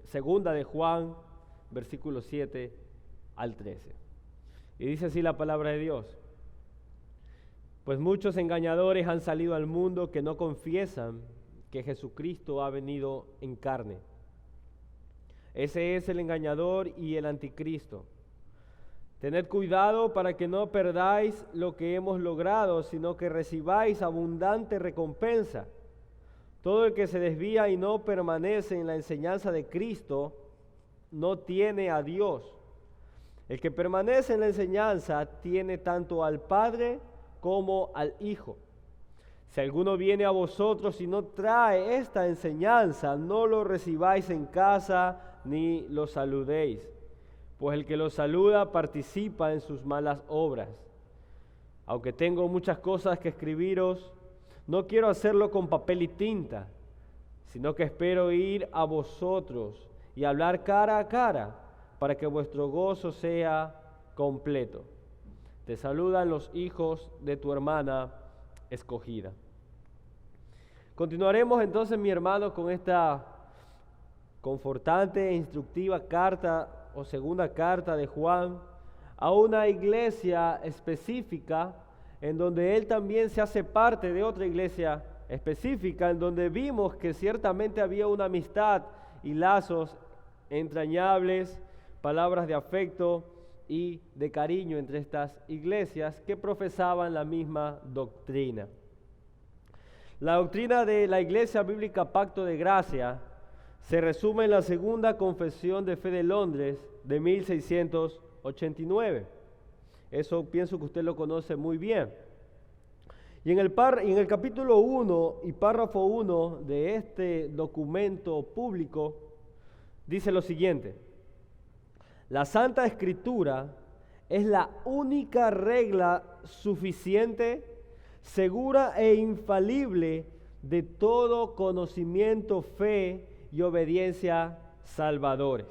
Segunda de Juan, versículos 7 al 13. Y dice así la palabra de Dios: pues muchos engañadores han salido al mundo que no confiesan que Jesucristo ha venido en carne. Ese es el engañador y el anticristo. Tened cuidado para que no perdáis lo que hemos logrado, sino que recibáis abundante recompensa. Todo el que se desvía y no permanece en la enseñanza de Cristo no tiene a Dios. El que permanece en la enseñanza tiene tanto al Padre como al Hijo. Si alguno viene a vosotros y no trae esta enseñanza, no lo recibáis en casa ni lo saludéis, pues el que lo saluda participa en sus malas obras. Aunque tengo muchas cosas que escribiros, no quiero hacerlo con papel y tinta, sino que espero ir a vosotros y hablar cara a cara, para que vuestro gozo sea completo. Te saludan los hijos de tu hermana escogida. Continuaremos entonces, mi hermano, con esta confortante e instructiva carta o segunda carta de Juan a una iglesia específica, en donde él también se hace parte de otra iglesia específica, en donde vimos que ciertamente había una amistad y lazos entrañables, palabras de afecto y de cariño entre estas iglesias que profesaban la misma doctrina. La doctrina de la Iglesia Bíblica Pacto de Gracia se resume en la Segunda Confesión de Fe de Londres de 1689. Eso pienso que usted lo conoce muy bien. Y en el capítulo 1 y párrafo 1 de este documento público dice lo siguiente: la Santa Escritura es la única regla suficiente, segura e infalible de todo conocimiento, fe y obediencia salvadores.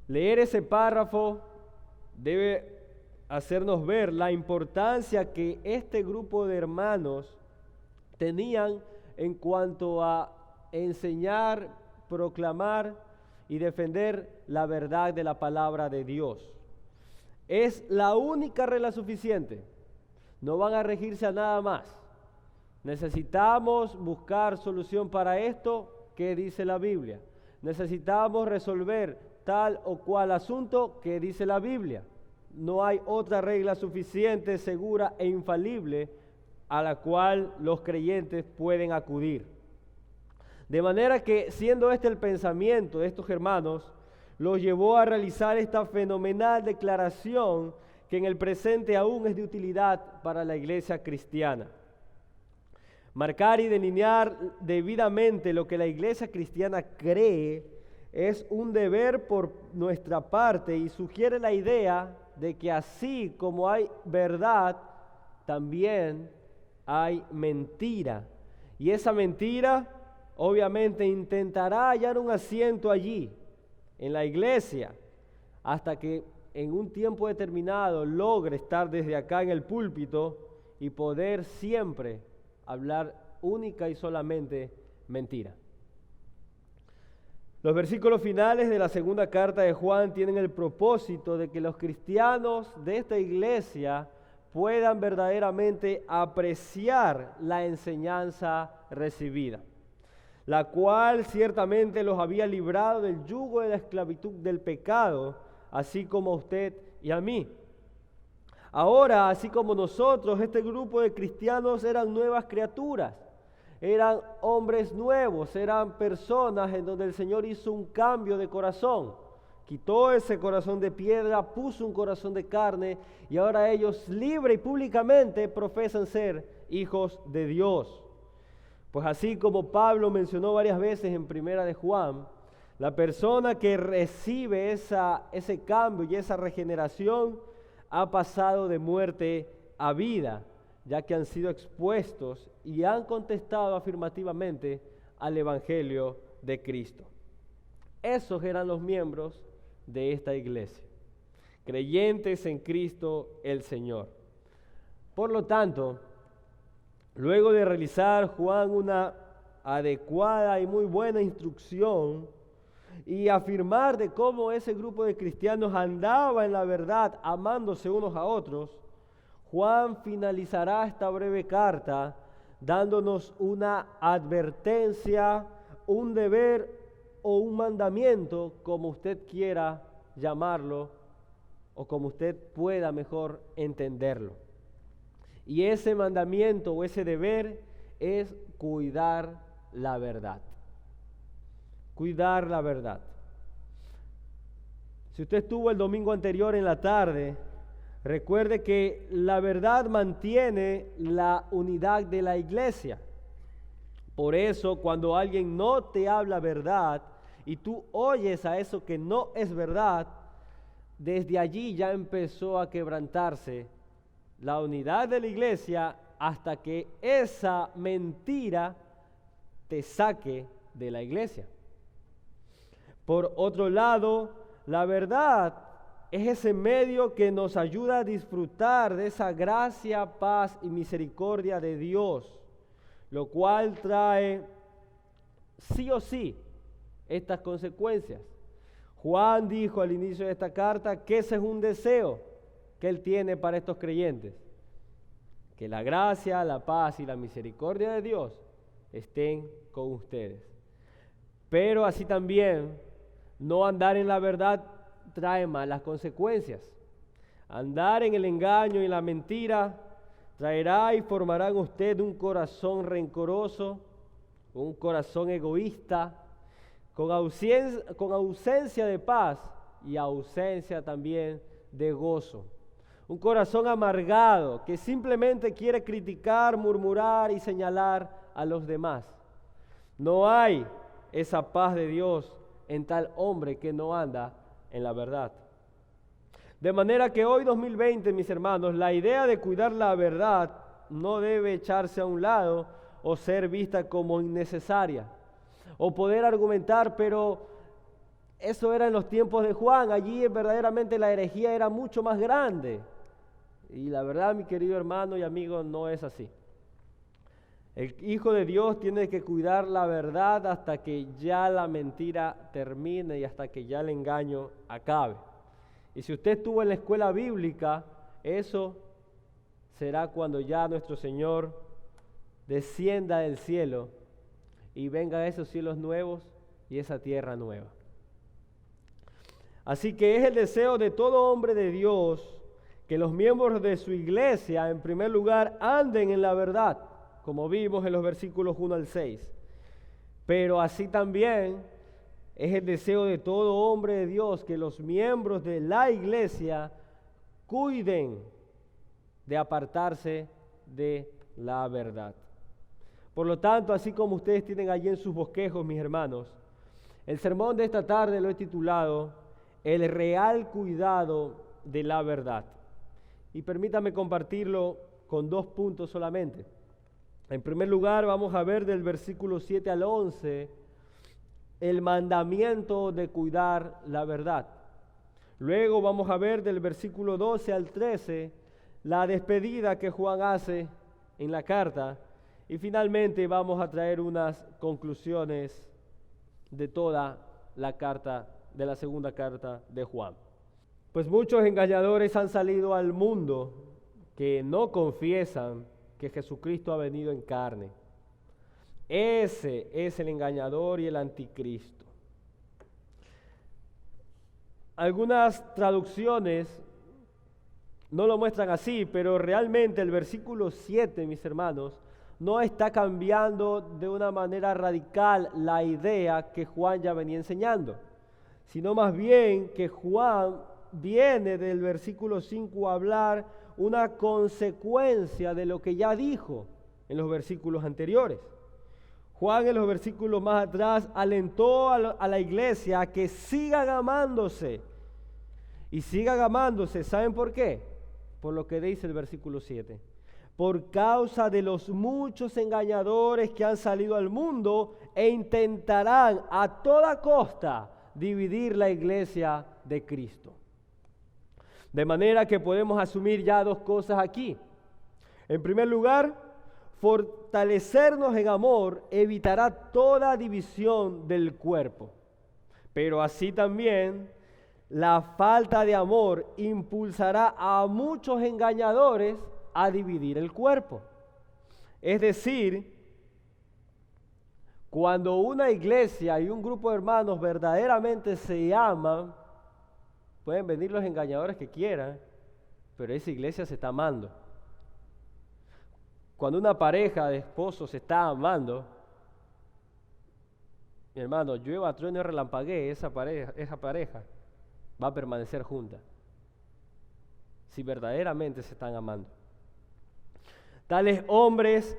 Leer ese párrafo debe hacernos ver la importancia que este grupo de hermanos tenían en cuanto a enseñar, proclamar y defender la verdad de la palabra de Dios. Es la única regla suficiente. No van a regirse a nada más. Necesitamos buscar solución para esto. ¿Qué dice la Biblia? Necesitamos resolver tal o cual asunto. ¿Qué dice la Biblia? No hay otra regla suficiente, segura e infalible a la cual los creyentes pueden acudir. De manera que, siendo este el pensamiento de estos hermanos, los llevó a realizar esta fenomenal declaración que en el presente aún es de utilidad para la iglesia cristiana. Marcar y delinear debidamente lo que la iglesia cristiana cree es un deber por nuestra parte, y sugiere la idea de que así como hay verdad, también hay mentira. Y esa mentira obviamente intentará hallar un asiento allí, en la iglesia, hasta que en un tiempo determinado logre estar desde acá en el púlpito y poder siempre hablar única y solamente mentira. Los versículos finales de la segunda carta de Juan tienen el propósito de que los cristianos de esta iglesia puedan verdaderamente apreciar la enseñanza recibida, la cual ciertamente los había librado del yugo de la esclavitud del pecado, así como a usted y a mí. Ahora, así como nosotros, este grupo de cristianos eran nuevas criaturas, eran hombres nuevos, eran personas en donde el Señor hizo un cambio de corazón. Quitó ese corazón de piedra, puso un corazón de carne, y ahora ellos libre y públicamente profesan ser hijos de Dios. Pues así como Pablo mencionó varias veces en Primera de Juan, la persona que recibe ese cambio y esa regeneración ha pasado de muerte a vida, ya que han sido expuestos y han contestado afirmativamente al Evangelio de Cristo. Esos eran los miembros de esta iglesia, creyentes en Cristo el Señor. Por lo tanto, luego de realizar Juan una adecuada y muy buena instrucción y afirmar de cómo ese grupo de cristianos andaba en la verdad, amándose unos a otros, Juan finalizará esta breve carta dándonos una advertencia, un deber o un mandamiento, como usted quiera llamarlo, o como usted pueda mejor entenderlo. Y ese mandamiento o ese deber es cuidar la verdad. Cuidar la verdad. Si usted estuvo el domingo anterior en la tarde, recuerde que la verdad mantiene la unidad de la iglesia. Por eso, cuando alguien no te habla verdad y tú oyes a eso que no es verdad, desde allí ya empezó a quebrantarse la unidad de la iglesia hasta que esa mentira te saque de la iglesia. Por otro lado, la verdad es ese medio que nos ayuda a disfrutar de esa gracia, paz y misericordia de Dios, lo cual trae sí o sí estas consecuencias. Juan dijo al inicio de esta carta que ese es un deseo que él tiene para estos creyentes, que la gracia, la paz y la misericordia de Dios estén con ustedes. Pero así también, no andar en la verdad trae malas consecuencias. Andar en el engaño y la mentira traerá y formará en usted un corazón rencoroso, un corazón egoísta, con ausencia de paz y ausencia también de gozo. Un corazón amargado que simplemente quiere criticar, murmurar y señalar a los demás. No hay esa paz de Dios en tal hombre que no anda en la verdad. De manera que hoy 2020, mis hermanos, la idea de cuidar la verdad no debe echarse a un lado o ser vista como innecesaria. O poder argumentar, pero eso era en los tiempos de Juan, allí verdaderamente la herejía era mucho más grande. Y la verdad, mi querido hermano y amigo, no es así. El Hijo de Dios tiene que cuidar la verdad hasta que ya la mentira termine y hasta que ya el engaño acabe. Y si usted estuvo en la escuela bíblica, eso será cuando ya nuestro Señor descienda del cielo y venga a esos cielos nuevos y esa tierra nueva. Así que es el deseo de todo hombre de Dios que los miembros de su iglesia, en primer lugar, anden en la verdad, como vimos en los versículos 1 al 6. Pero así también es el deseo de todo hombre de Dios que los miembros de la iglesia cuiden de apartarse de la verdad. Por lo tanto, así como ustedes tienen allí en sus bosquejos, mis hermanos, el sermón de esta tarde lo he titulado El real cuidado de la verdad. Y permítame compartirlo con 2 puntos solamente. En primer lugar, vamos a ver del versículo 7 al 11 el mandamiento de cuidar la verdad. Luego vamos a ver del versículo 12 al 13 la despedida que Juan hace en la carta. Y finalmente vamos a traer unas conclusiones de toda la carta, de la segunda carta de Juan. Pues muchos engañadores han salido al mundo que no confiesan que Jesucristo ha venido en carne. Ese es el engañador y el anticristo. Algunas traducciones no lo muestran así, pero realmente el versículo 7, mis hermanos, no está cambiando de una manera radical la idea que Juan ya venía enseñando, sino más bien que Juan viene del versículo 5 a hablar una consecuencia de lo que ya dijo en los versículos anteriores. Juan en los versículos más atrás alentó a la iglesia a que sigan amándose. Y sigan amándose, ¿saben por qué? Por lo que dice el versículo 7. Por causa de los muchos engañadores que han salido al mundo e intentarán a toda costa dividir la iglesia de Cristo. De manera que podemos asumir ya 2 cosas aquí. En primer lugar, fortalecernos en amor evitará toda división del cuerpo. Pero así también la falta de amor impulsará a muchos engañadores a dividir el cuerpo. Es decir, cuando una iglesia y un grupo de hermanos verdaderamente se aman, pueden venir los engañadores que quieran, pero esa iglesia se está amando. Cuando una pareja de esposos se está amando, mi hermano, llueva, trueno y relampaguee, esa pareja va a permanecer junta, si verdaderamente se están amando. Tales hombres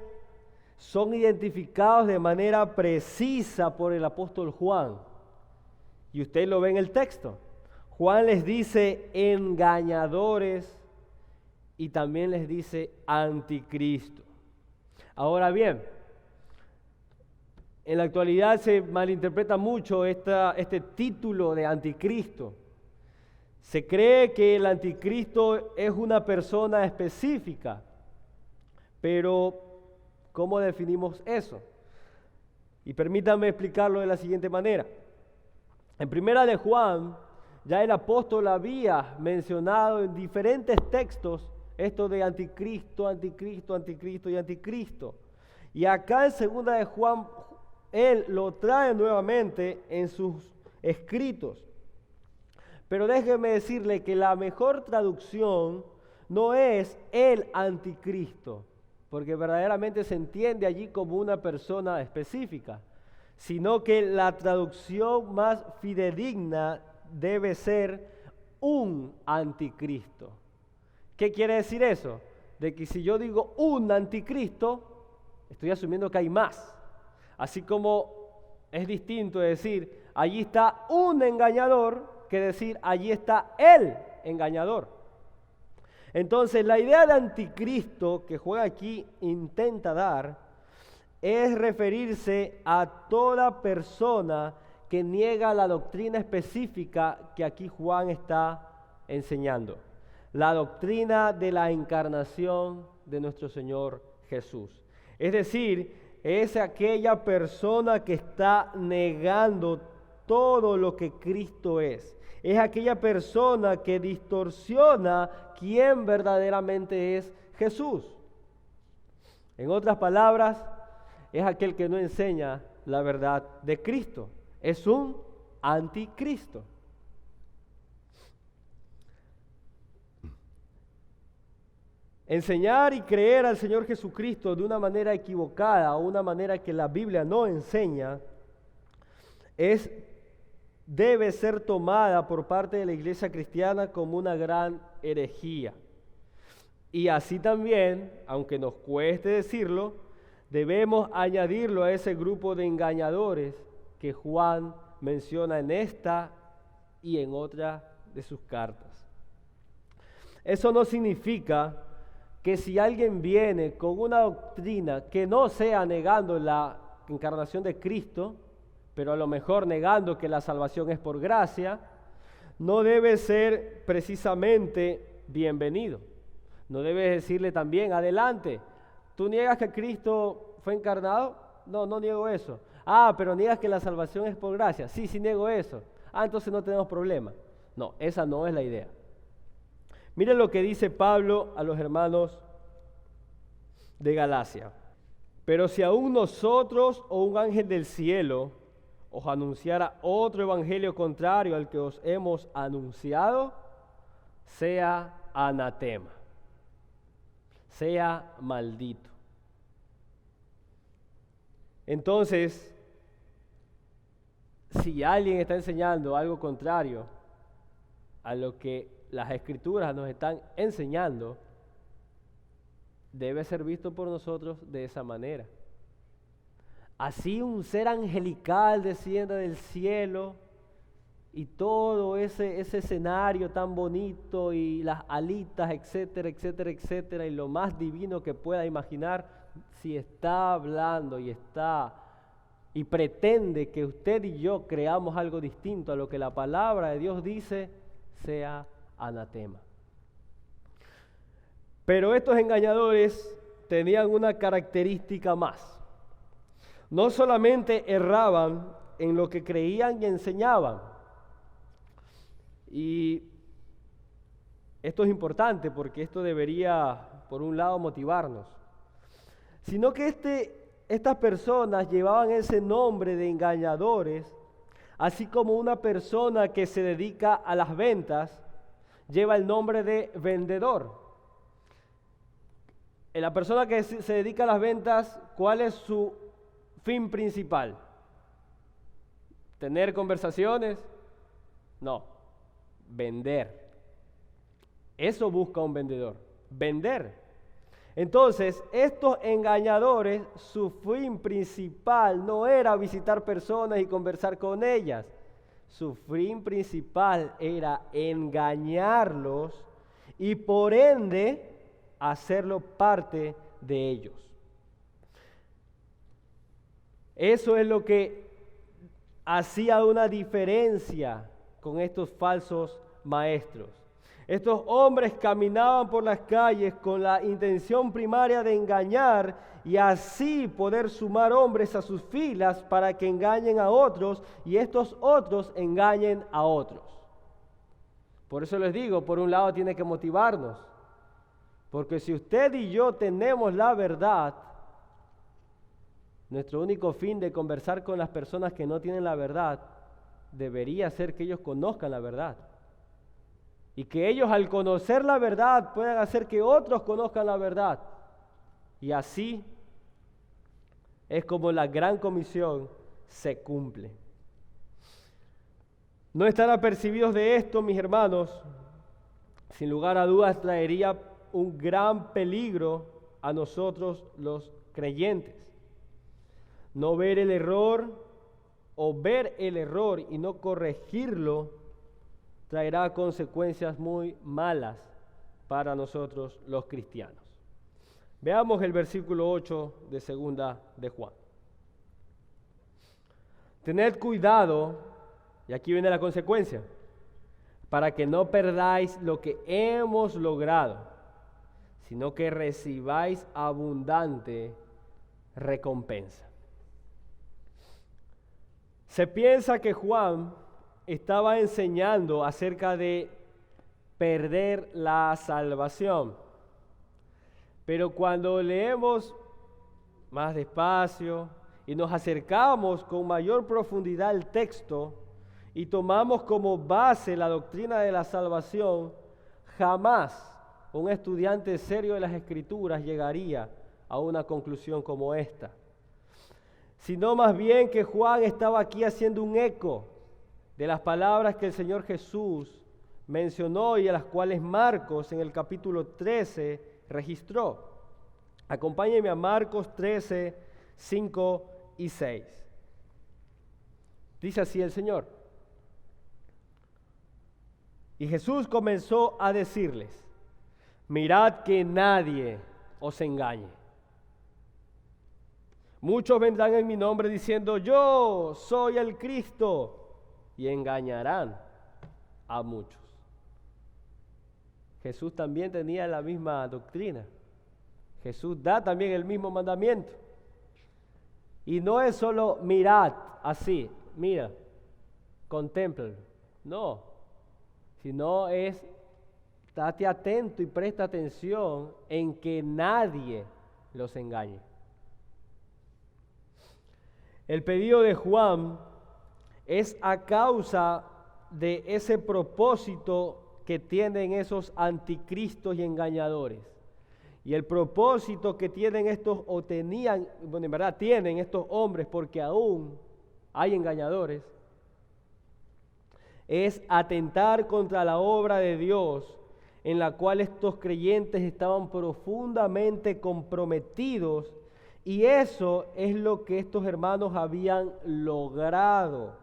son identificados de manera precisa por el apóstol Juan. Y usted lo ve en el texto. Juan les dice engañadores y también les dice anticristo. Ahora bien, en la actualidad se malinterpreta mucho este título de anticristo. Se cree que el anticristo es una persona específica, pero ¿cómo definimos eso? Y permítanme explicarlo de la siguiente manera. En primera de Juan, ya el apóstol había mencionado en diferentes textos esto de anticristo, anticristo, anticristo y anticristo. Y acá en segunda de Juan, él lo trae nuevamente en sus escritos. Pero déjeme decirle que la mejor traducción no es el anticristo, porque verdaderamente se entiende allí como una persona específica, sino que la traducción más fidedigna debe ser un anticristo. ¿Qué quiere decir eso? De que si yo digo un anticristo, estoy asumiendo que hay más. Así como es distinto decir, allí está un engañador, que decir, allí está el engañador. Entonces, la idea de anticristo que Juan aquí intenta dar es referirse a toda persona que niega la doctrina específica que aquí Juan está enseñando. La doctrina de la encarnación de nuestro Señor Jesús. Es decir, es aquella persona que está negando todo lo que Cristo es. Es aquella persona que distorsiona quién verdaderamente es Jesús. En otras palabras, es aquel que no enseña la verdad de Cristo. Es un anticristo. Enseñar y creer al Señor Jesucristo de una manera equivocada o una manera que la Biblia no enseña debe ser tomada por parte de la iglesia cristiana como una gran herejía. Y así también, aunque nos cueste decirlo, debemos añadirlo a ese grupo de engañadores que Juan menciona en esta y en otra de sus cartas. Eso no significa que si alguien viene con una doctrina que no sea negando la encarnación de Cristo, pero a lo mejor negando que la salvación es por gracia, no debe ser precisamente bienvenido. No debes decirle también, adelante, ¿tú niegas que Cristo fue encarnado? No, no niego eso. Ah, pero niegas que la salvación es por gracia. Sí, sí niego eso. Ah, entonces no tenemos problema. No, esa no es la idea. Miren lo que dice Pablo a los hermanos de Galacia. Pero si aún nosotros o un ángel del cielo os anunciara otro evangelio contrario al que os hemos anunciado, sea anatema, sea maldito. Entonces, si alguien está enseñando algo contrario a lo que las Escrituras nos están enseñando, debe ser visto por nosotros de esa manera. Así un ser angelical descienda del cielo y todo ese escenario tan bonito y las alitas, etcétera, etcétera, etcétera, y lo más divino que pueda imaginar, si está hablando y pretende que usted y yo creamos algo distinto a lo que la palabra de Dios dice, sea anatema. Pero estos engañadores tenían una característica más. No solamente erraban en lo que creían y enseñaban. Y esto es importante porque esto debería, por un lado, motivarnos. Sino que estas personas llevaban ese nombre de engañadores, así como una persona que se dedica a las ventas lleva el nombre de vendedor. La persona que se dedica a las ventas, ¿cuál es su fin principal? ¿Tener conversaciones? No, vender. Eso busca un vendedor, vender. Entonces, estos engañadores, su fin principal no era visitar personas y conversar con ellas. Su fin principal era engañarlos y por ende hacerlo parte de ellos. Eso es lo que hacía una diferencia con estos falsos maestros. Estos hombres caminaban por las calles con la intención primaria de engañar y así poder sumar hombres a sus filas para que engañen a otros y estos otros engañen a otros. Por eso les digo, por un lado tiene que motivarnos, porque si usted y yo tenemos la verdad, nuestro único fin de conversar con las personas que no tienen la verdad debería ser que ellos conozcan la verdad. Y que ellos al conocer la verdad puedan hacer que otros conozcan la verdad. Y así es como la gran comisión se cumple. No estar apercibidos de esto, mis hermanos, sin lugar a dudas traería un gran peligro a nosotros los creyentes. No ver el error o ver el error y no corregirlo traerá consecuencias muy malas para nosotros los cristianos. Veamos el versículo 8 de segunda de Juan. Tened cuidado, y aquí viene la consecuencia, para que no perdáis lo que hemos logrado, sino que recibáis abundante recompensa. Se piensa que Juan estaba enseñando acerca de perder la salvación. Pero cuando leemos más despacio y nos acercamos con mayor profundidad al texto y tomamos como base la doctrina de la salvación, jamás un estudiante serio de las Escrituras llegaría a una conclusión como esta. Sino más bien que Juan estaba aquí haciendo un eco de las palabras que el Señor Jesús mencionó y a las cuales Marcos en el capítulo 13 registró. Acompáñenme a Marcos 13, 5 y 6. Dice así el Señor. Y Jesús comenzó a decirles: mirad que nadie os engañe. Muchos vendrán en mi nombre diciendo: yo soy el Cristo, y engañarán a muchos. Jesús también tenía la misma doctrina. Jesús da también el mismo mandamiento. Y no es solo mirad así, mira, contémplalo. No, sino es date atento y presta atención en que nadie los engañe. El pedido de Juan es a causa de ese propósito que tienen esos anticristos y engañadores. Y el propósito que tienen estos, o tenían, bueno, en verdad tienen estos hombres, porque aún hay engañadores, es atentar contra la obra de Dios en la cual estos creyentes estaban profundamente comprometidos, y eso es lo que estos hermanos habían logrado.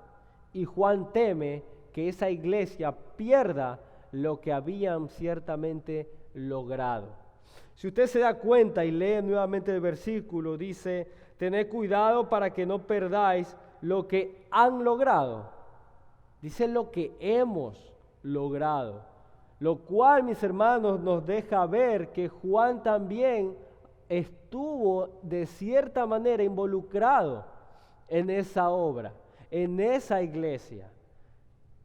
Y Juan teme que esa iglesia pierda lo que habían ciertamente logrado. Si usted se da cuenta y lee nuevamente el versículo, dice: tened cuidado para que no perdáis lo que han logrado. Dice lo que hemos logrado. Lo cual, mis hermanos, nos deja ver que Juan también estuvo de cierta manera involucrado en esa obra. en esa iglesia.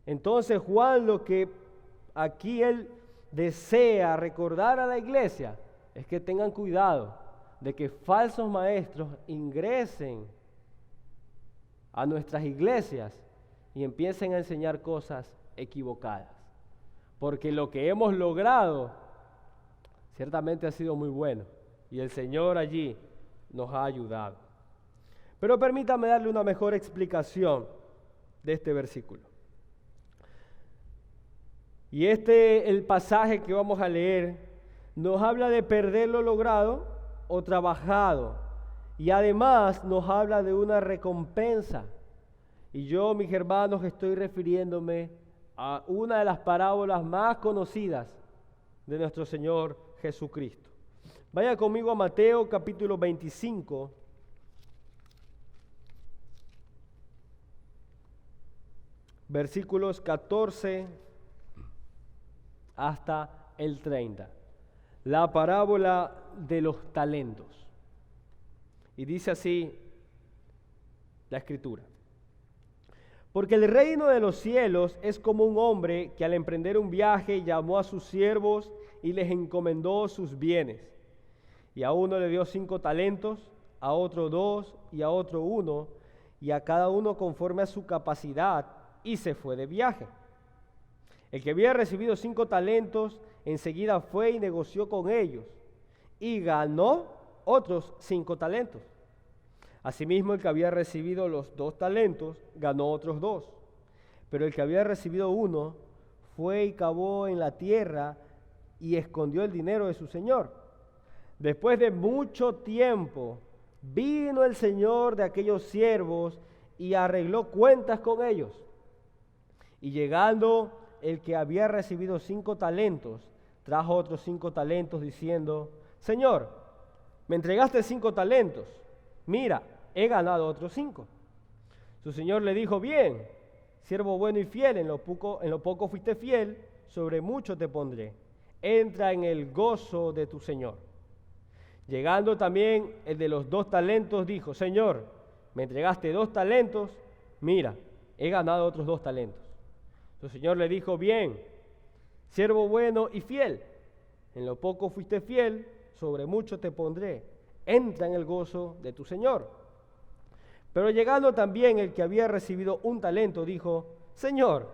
Entonces Juan, lo que aquí él desea recordar a la iglesia es que tengan cuidado de que falsos maestros ingresen a nuestras iglesias y empiecen a enseñar cosas equivocadas. Porque lo que hemos logrado ciertamente ha sido muy bueno y el Señor allí nos ha ayudado. Pero permítame darle una mejor explicación de este versículo. Y el pasaje que vamos a leer nos habla de perder lo logrado o trabajado, y además nos habla de una recompensa. Y yo, mis hermanos, estoy refiriéndome a una de las parábolas más conocidas de nuestro Señor Jesucristo. Vaya conmigo a Mateo capítulo 25. Versículos 14 hasta el 30. La parábola de los talentos. Y dice así la Escritura. Porque el reino de los cielos es como un hombre que al emprender un viaje llamó a sus siervos y les encomendó sus bienes. Y a uno le dio 5 talentos, a otro 2 y a otro 1, y a cada uno conforme a su capacidad, y se fue de viaje. El que había recibido 5 talentos, enseguida fue y negoció con ellos, y ganó otros 5 talentos. Asimismo, el que había recibido los 2 talentos, ganó otros 2. Pero el que había recibido 1, fue y cavó en la tierra y escondió el dinero de su señor. Después de mucho tiempo, vino el señor de aquellos siervos y arregló cuentas con ellos. Y llegando el que había recibido 5 talentos, trajo otros 5 talentos diciendo: Señor, me entregaste 5 talentos, mira, he ganado otros 5. Su señor le dijo: bien, siervo bueno y fiel, en lo poco fuiste fiel, sobre mucho te pondré. Entra en el gozo de tu señor. Llegando también el de los 2 talentos, dijo: Señor, me entregaste 2 talentos, mira, he ganado otros 2 talentos. Su señor le dijo: bien, siervo bueno y fiel, en lo poco fuiste fiel, sobre mucho te pondré. Entra en el gozo de tu señor. Pero llegando también el que había recibido 1 talento, dijo: Señor,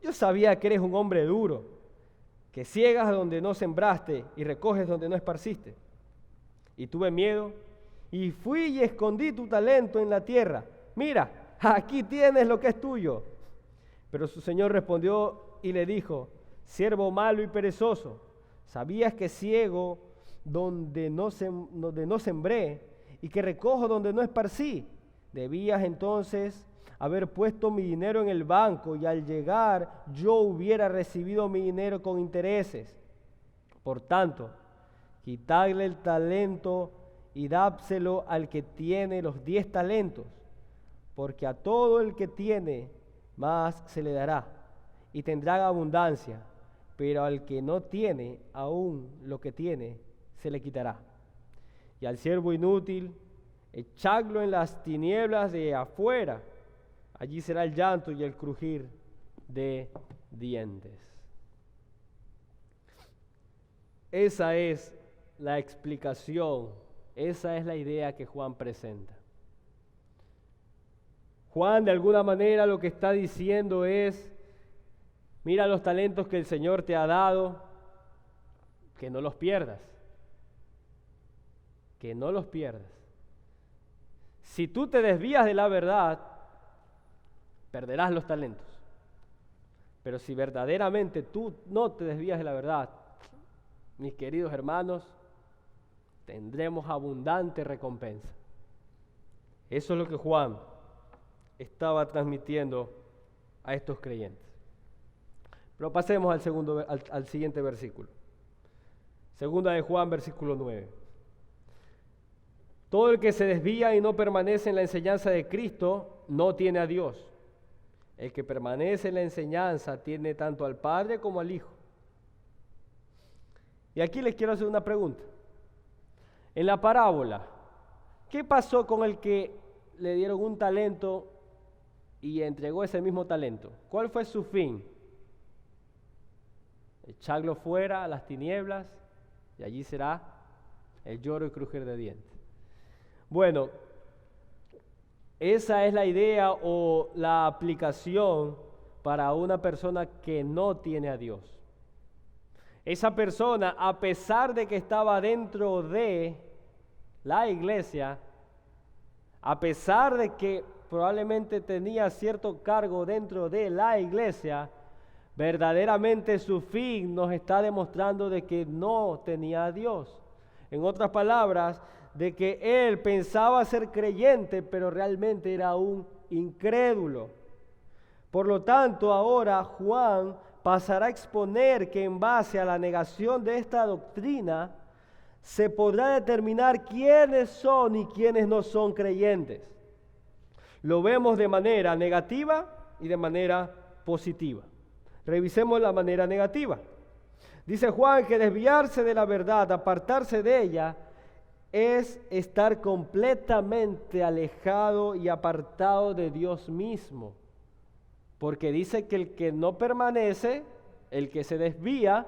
yo sabía que eres un hombre duro, que ciegas donde no sembraste y recoges donde no esparciste. Y tuve miedo, y fui y escondí tu talento en la tierra. Mira, aquí tienes lo que es tuyo. Pero su señor respondió y le dijo: siervo malo y perezoso, ¿sabías que ciego donde no sembré y que recojo donde no esparcí? Debías entonces haber puesto mi dinero en el banco, y al llegar yo hubiera recibido mi dinero con intereses. Por tanto, quitadle el talento y dádselo al que tiene los 10 talentos, porque a todo el que tiene, más se le dará, y tendrá abundancia, pero al que no tiene, aún lo que tiene, se le quitará. Y al siervo inútil, echadlo en las tinieblas de afuera, allí será el llanto y el crujir de dientes. Esa es la explicación, esa es la idea que Juan presenta. Juan, de alguna manera, lo que está diciendo es: mira los talentos que el Señor te ha dado, que no los pierdas, que no los pierdas. Si tú te desvías de la verdad, perderás los talentos. Pero si verdaderamente tú no te desvías de la verdad, mis queridos hermanos, tendremos abundante recompensa. Eso es lo que Juan estaba transmitiendo a estos creyentes. Pero pasemos al siguiente versículo. Segunda de Juan, versículo 9. Todo el que se desvía y no permanece en la enseñanza de Cristo no tiene a Dios. El que permanece en la enseñanza tiene tanto al Padre como al Hijo. Y aquí les quiero hacer una pregunta. En la parábola, ¿qué pasó con el que le dieron 1 talento y entregó ese mismo talento. ¿Cuál fue su fin? Echarlo fuera a las tinieblas y allí será el lloro y crujir de dientes. Bueno, esa es la idea o la aplicación para una persona que no tiene a Dios. Esa persona, a pesar de que estaba dentro de la iglesia, a pesar de que probablemente tenía cierto cargo dentro de la iglesia, verdaderamente su fin nos está demostrando de que no tenía a Dios. En otras palabras, de que él pensaba ser creyente, pero realmente era un incrédulo. Por lo tanto, ahora Juan pasará a exponer que en base a la negación de esta doctrina, se podrá determinar quiénes son y quiénes no son creyentes. Lo vemos de manera negativa y de manera positiva. Revisemos la manera negativa. Dice Juan que desviarse de la verdad, apartarse de ella, es estar completamente alejado y apartado de Dios mismo. Porque dice que el que no permanece, el que se desvía,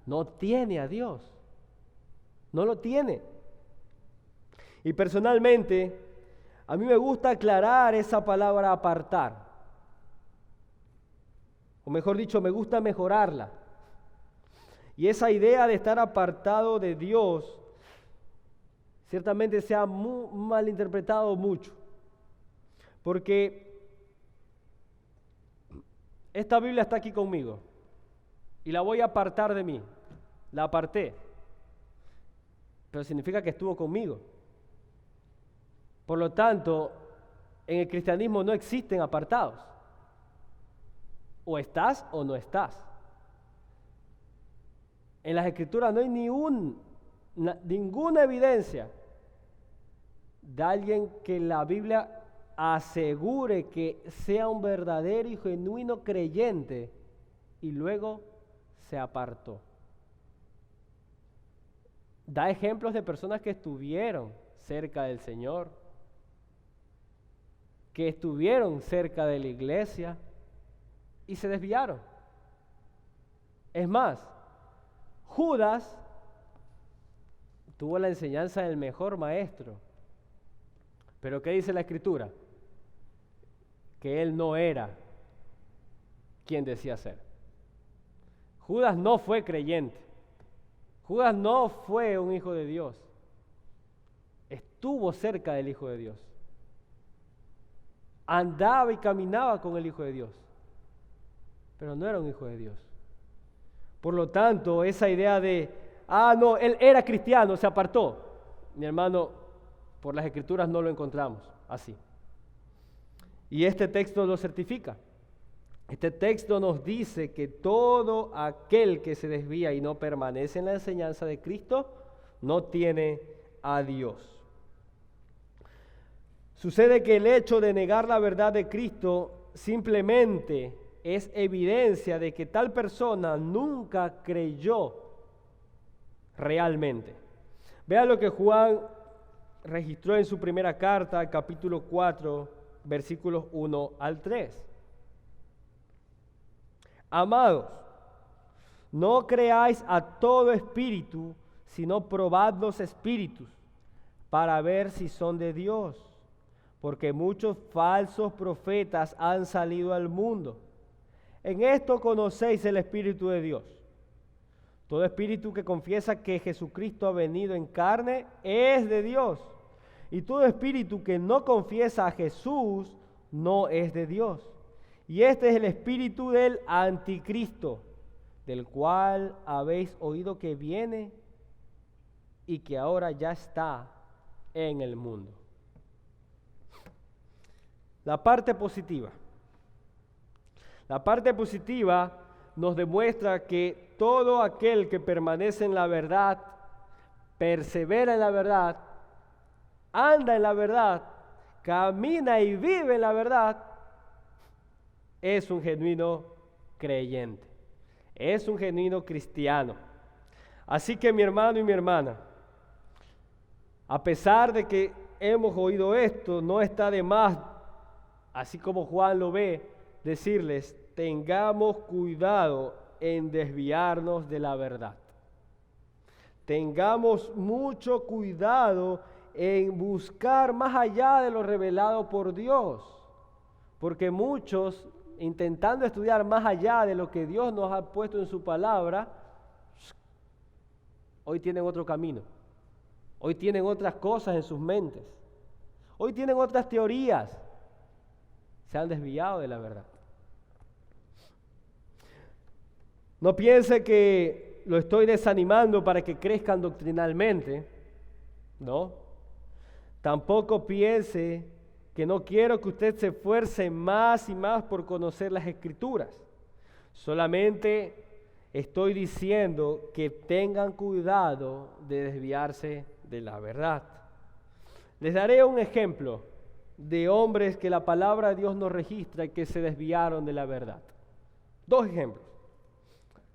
no tiene a Dios. No lo tiene. Y personalmente, a mí me gusta aclarar esa palabra apartar. O mejor dicho, me gusta mejorarla. Y esa idea de estar apartado de Dios, ciertamente se ha malinterpretado mucho. Porque esta Biblia está aquí conmigo y la voy a apartar de mí. La aparté. Pero significa que estuvo conmigo. Por lo tanto, en el cristianismo no existen apartados. O estás o no estás. En las Escrituras no hay ninguna evidencia de alguien que la Biblia asegure que sea un verdadero y genuino creyente y luego se apartó. Da ejemplos de personas que estuvieron cerca del Señor, que estuvieron cerca de la iglesia y se desviaron. Es más, Judas tuvo la enseñanza del mejor maestro, pero ¿qué dice la Escritura? Que él no era quien decía ser. Judas no fue creyente. Judas no fue un hijo de Dios. Estuvo cerca del Hijo de Dios. Andaba y caminaba con el Hijo de Dios, pero no era un hijo de Dios. Por lo tanto, esa idea de, no, él era cristiano, se apartó. Mi hermano, por las Escrituras no lo encontramos así. Y este texto lo certifica. Este texto nos dice que todo aquel que se desvía y no permanece en la enseñanza de Cristo, no tiene a Dios. Sucede que el hecho de negar la verdad de Cristo simplemente es evidencia de que tal persona nunca creyó realmente. Vea lo que Juan registró en su primera carta, capítulo 4, versículos 1 al 3. Amados, no creáis a todo espíritu, sino probad los espíritus, para ver si son de Dios, porque muchos falsos profetas han salido al mundo. En esto conocéis el Espíritu de Dios. Todo espíritu que confiesa que Jesucristo ha venido en carne es de Dios. Y todo espíritu que no confiesa a Jesús no es de Dios. Y este es el espíritu del anticristo, del cual habéis oído que viene y que ahora ya está en el mundo. La parte positiva. La parte positiva nos demuestra que todo aquel que permanece en la verdad, persevera en la verdad, anda en la verdad, camina y vive en la verdad, es un genuino creyente, es un genuino cristiano. Así que mi hermano y mi hermana, a pesar de que hemos oído esto, no está de más así como Juan lo ve, decirles, tengamos cuidado en desviarnos de la verdad. Tengamos mucho cuidado en buscar más allá de lo revelado por Dios, porque muchos, intentando estudiar más allá de lo que Dios nos ha puesto en su palabra, hoy tienen otro camino, hoy tienen otras cosas en sus mentes, hoy tienen otras teorías, se han desviado de la verdad. No piense que lo estoy desanimando para que crezcan doctrinalmente, ¿no? Tampoco piense que no quiero que usted se esfuerce más y más por conocer las Escrituras. Solamente estoy diciendo que tengan cuidado de desviarse de la verdad. Les daré un ejemplo de hombres que la palabra de Dios nos registra y que se desviaron de la verdad. 2 ejemplos.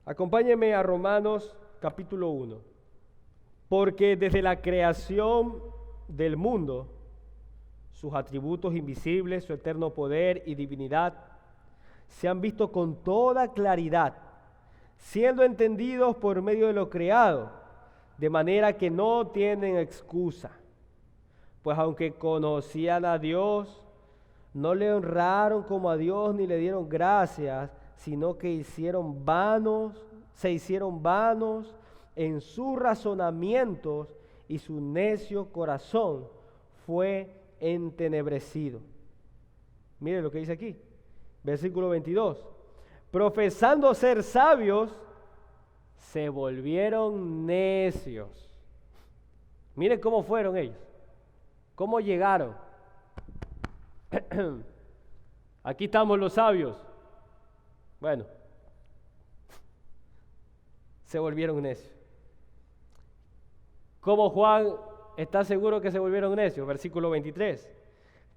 Acompáñenme a Romanos capítulo 1. Porque desde la creación del mundo, sus atributos invisibles, su eterno poder y divinidad, se han visto con toda claridad, siendo entendidos por medio de lo creado, de manera que no tienen excusa. Pues aunque conocían a Dios, no le honraron como a Dios ni le dieron gracias, sino que se hicieron vanos en sus razonamientos y su necio corazón fue entenebrecido. Mire lo que dice aquí, versículo 22. Profesando ser sabios, se volvieron necios. Mire cómo fueron ellos, cómo llegaron. Aquí estamos los sabios. Bueno, se volvieron necios. ¿Cómo Juan está seguro que se volvieron necios? Versículo 23.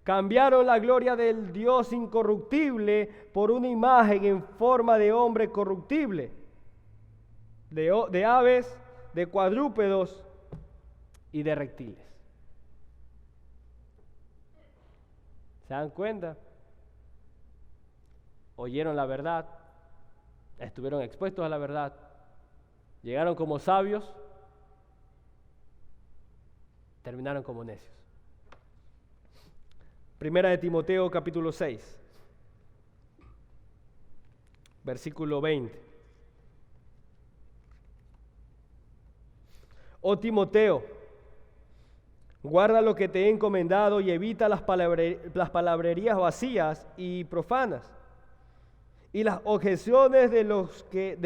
Cambiaron la gloria del Dios incorruptible por una imagen en forma de hombre corruptible, de aves, de cuadrúpedos y de reptiles. ¿Se dan cuenta? Oyeron la verdad, estuvieron expuestos a la verdad, llegaron como sabios, terminaron como necios. Primera de Timoteo capítulo 6, versículo 20. Oh Timoteo, guarda lo que te he encomendado y evita las palabrerías vacías y profanas y las objeciones de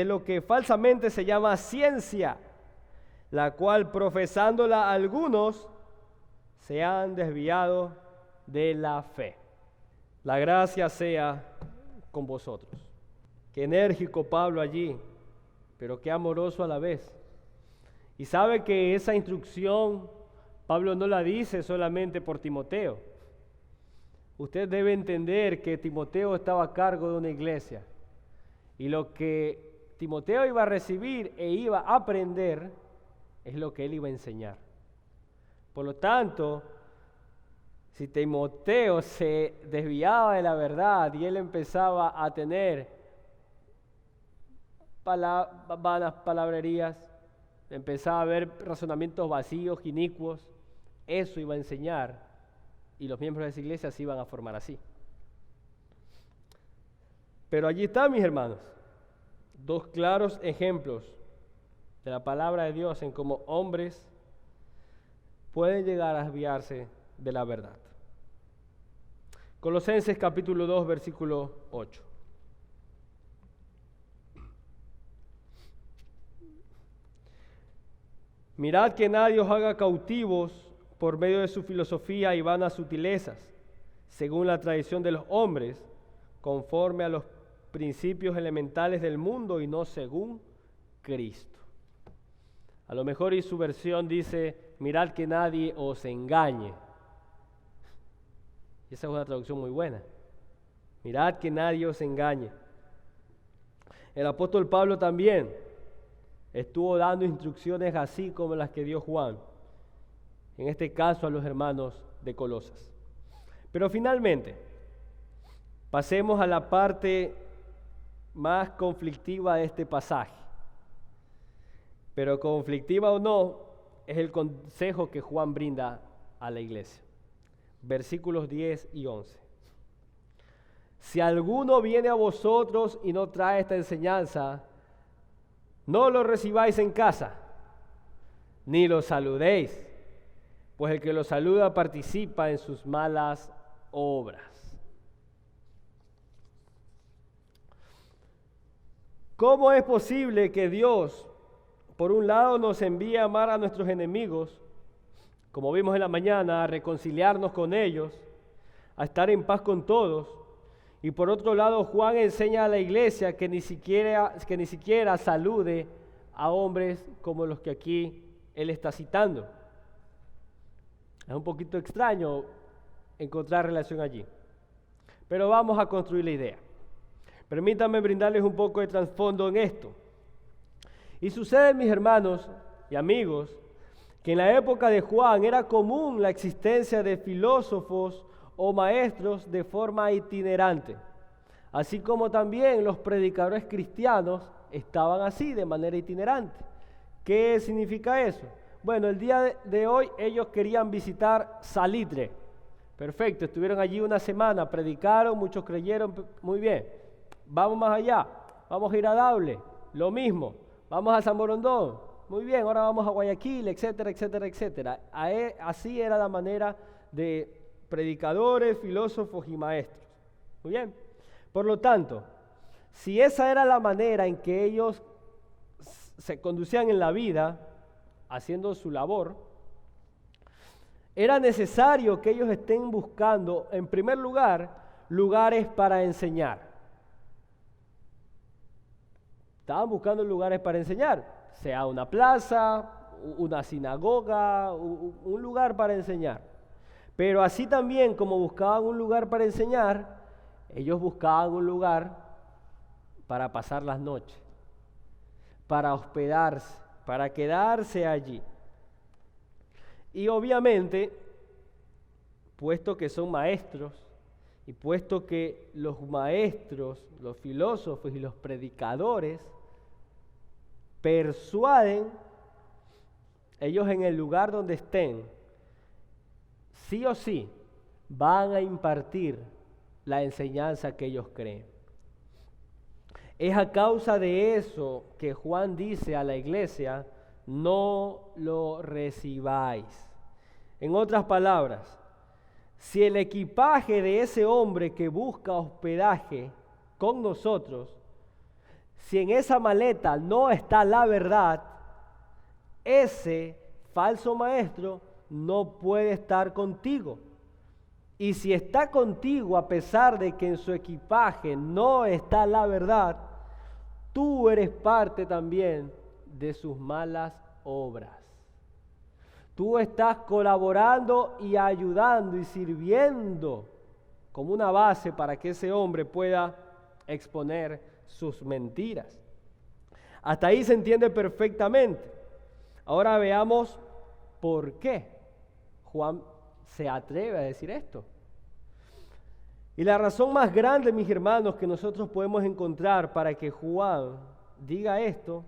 lo que falsamente se llama ciencia, la cual profesándola algunos se han desviado de la fe. La gracia sea con vosotros. Qué enérgico Pablo allí, pero qué amoroso a la vez. Y sabe que esa instrucción Pablo no la dice solamente por Timoteo. Usted debe entender que Timoteo estaba a cargo de una iglesia y lo que Timoteo iba a recibir e iba a aprender es lo que él iba a enseñar. Por lo tanto, si Timoteo se desviaba de la verdad y él empezaba a tener vanas palabrerías, empezaba a ver razonamientos vacíos, inicuos, eso iba a enseñar y los miembros de esa iglesia se iban a formar así. Pero allí están, mis hermanos, 2 claros ejemplos de la palabra de Dios en cómo hombres pueden llegar a desviarse de la verdad. Colosenses capítulo 2, versículo 8. Mirad que nadie os haga cautivos por medio de su filosofía y vanas sutilezas, según la tradición de los hombres, conforme a los principios elementales del mundo y no según Cristo. A lo mejor y su versión dice, mirad que nadie os engañe. Y esa es una traducción muy buena. Mirad que nadie os engañe. El apóstol Pablo también estuvo dando instrucciones así como las que dio Juan, en este caso a los hermanos de Colosas. Pero finalmente, pasemos a la parte más conflictiva de este pasaje. Pero conflictiva o no, es el consejo que Juan brinda a la iglesia. Versículos 10 y 11. Si alguno viene a vosotros y no trae esta enseñanza, no lo recibáis en casa, ni lo saludéis, pues el que lo saluda participa en sus malas obras. ¿Cómo es posible que Dios, por un lado, nos envíe a amar a nuestros enemigos, como vimos en la mañana, a reconciliarnos con ellos, a estar en paz con todos, y por otro lado Juan enseña a la iglesia que ni siquiera salude a hombres como los que aquí él está citando? Es un poquito extraño encontrar relación allí, pero vamos a construir la idea. Permítanme brindarles un poco de trasfondo en esto. Y sucede, mis hermanos y amigos, que en la época de Juan era común la existencia de filósofos o maestros de forma itinerante, así como también los predicadores cristianos estaban así de manera itinerante. ¿Qué significa eso? Bueno, el día de hoy ellos querían visitar Salitre. Perfecto, estuvieron allí una semana, predicaron, muchos creyeron, muy bien. Vamos más allá, vamos a ir a Daule, lo mismo. Vamos a San Borondón, muy bien, ahora vamos a Guayaquil, etcétera, etcétera, etcétera. Así era la manera de predicadores, filósofos y maestros. Muy bien. Por lo tanto, si esa era la manera en que ellos se conducían en la vida, haciendo su labor, era necesario que ellos estén buscando, en primer lugar, lugares para enseñar. Estaban buscando lugares para enseñar, sea una plaza, una sinagoga, un lugar para enseñar. Pero así también como buscaban un lugar para enseñar, ellos buscaban un lugar para pasar las noches, para hospedarse, para quedarse allí. Y obviamente, puesto que son maestros, y puesto que los maestros, los filósofos y los predicadores persuaden, ellos en el lugar donde estén, sí o sí, van a impartir la enseñanza que ellos creen. Es a causa de eso que Juan dice a la iglesia, no lo recibáis. En otras palabras, si el equipaje de ese hombre que busca hospedaje con nosotros, si en esa maleta no está la verdad, ese falso maestro no puede estar contigo. Y si está contigo a pesar de que en su equipaje no está la verdad, tú eres parte también de sus malas obras. Tú estás colaborando y ayudando y sirviendo como una base para que ese hombre pueda exponer sus mentiras. Hasta ahí se entiende perfectamente. Ahora veamos por qué Juan se atreve a decir esto. Y la razón más grande, mis hermanos, que nosotros podemos encontrar para que Juan diga esto,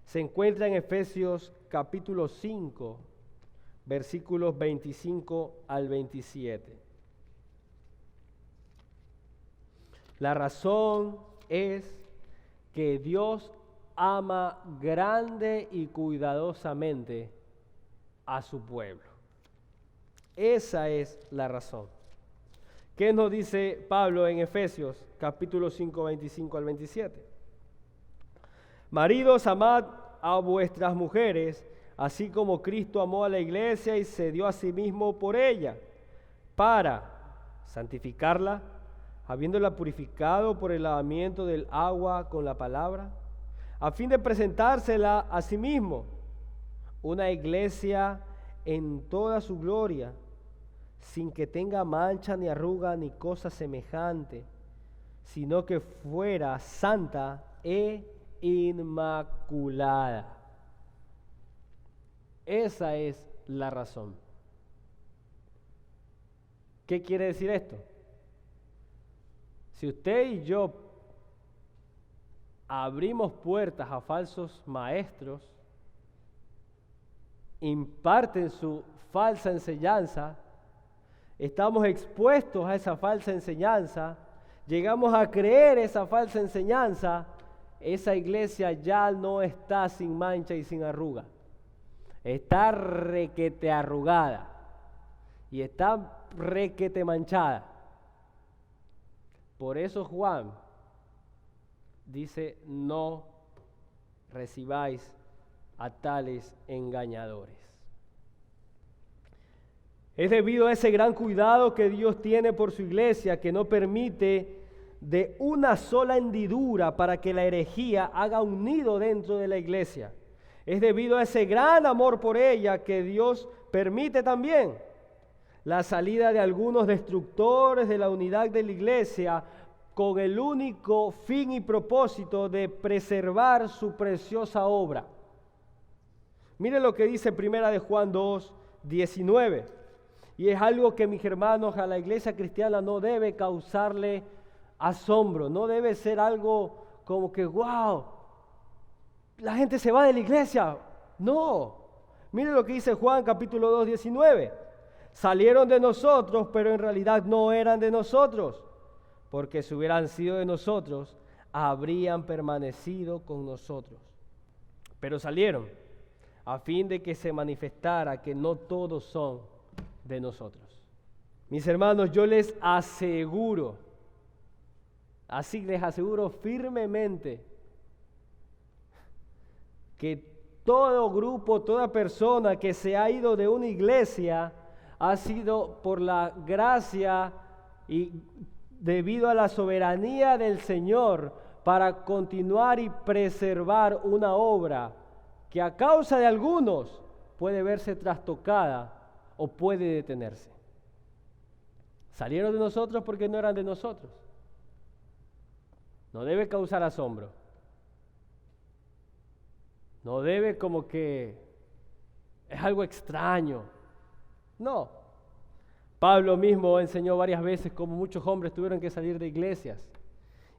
se encuentra en Efesios capítulo 5, versículos 25 al 27. La razón es que Dios ama grande y cuidadosamente a su pueblo. Esa es la razón. ¿Qué nos dice Pablo en Efesios capítulo 5, 25 al 27? Maridos, amad a vuestras mujeres, así como Cristo amó a la iglesia y se dio a sí mismo por ella, para santificarla, habiéndola purificado por el lavamiento del agua con la palabra, a fin de presentársela a sí mismo, una iglesia en toda su gloria, sin que tenga mancha ni arruga ni cosa semejante, sino que fuera santa e inmaculada. Esa es la razón. ¿Qué quiere decir esto? Si usted y yo abrimos puertas a falsos maestros, imparten su falsa enseñanza, estamos expuestos a esa falsa enseñanza, llegamos a creer esa falsa enseñanza, esa iglesia ya no está sin mancha y sin arruga. Está requete arrugada y está requete manchada. Por eso Juan dice, no recibáis a tales engañadores. Es debido a ese gran cuidado que Dios tiene por su iglesia, que no permite de una sola hendidura para que la herejía haga un nido dentro de la iglesia. Es debido a ese gran amor por ella que Dios permite también la salida de algunos destructores de la unidad de la iglesia con el único fin y propósito de preservar su preciosa obra. Mire lo que dice Primera de Juan 2, 19. Y es algo que, mis hermanos, a la iglesia cristiana no debe causarle asombro, no debe ser algo como que, wow, la gente se va de la iglesia. No, mire lo que dice Juan capítulo 2, 19. Salieron de nosotros, pero en realidad no eran de nosotros, porque si hubieran sido de nosotros, habrían permanecido con nosotros. Pero salieron a fin de que se manifestara que no todos son de nosotros. Mis hermanos, yo les aseguro, así les aseguro firmemente, que todo grupo, toda persona que se ha ido de una iglesia ha sido por la gracia y debido a la soberanía del Señor para continuar y preservar una obra que a causa de algunos puede verse trastocada o puede detenerse. Salieron de nosotros porque no eran de nosotros. No debe causar asombro. No debe como que es algo extraño. No. Pablo mismo enseñó varias veces cómo muchos hombres tuvieron que salir de iglesias.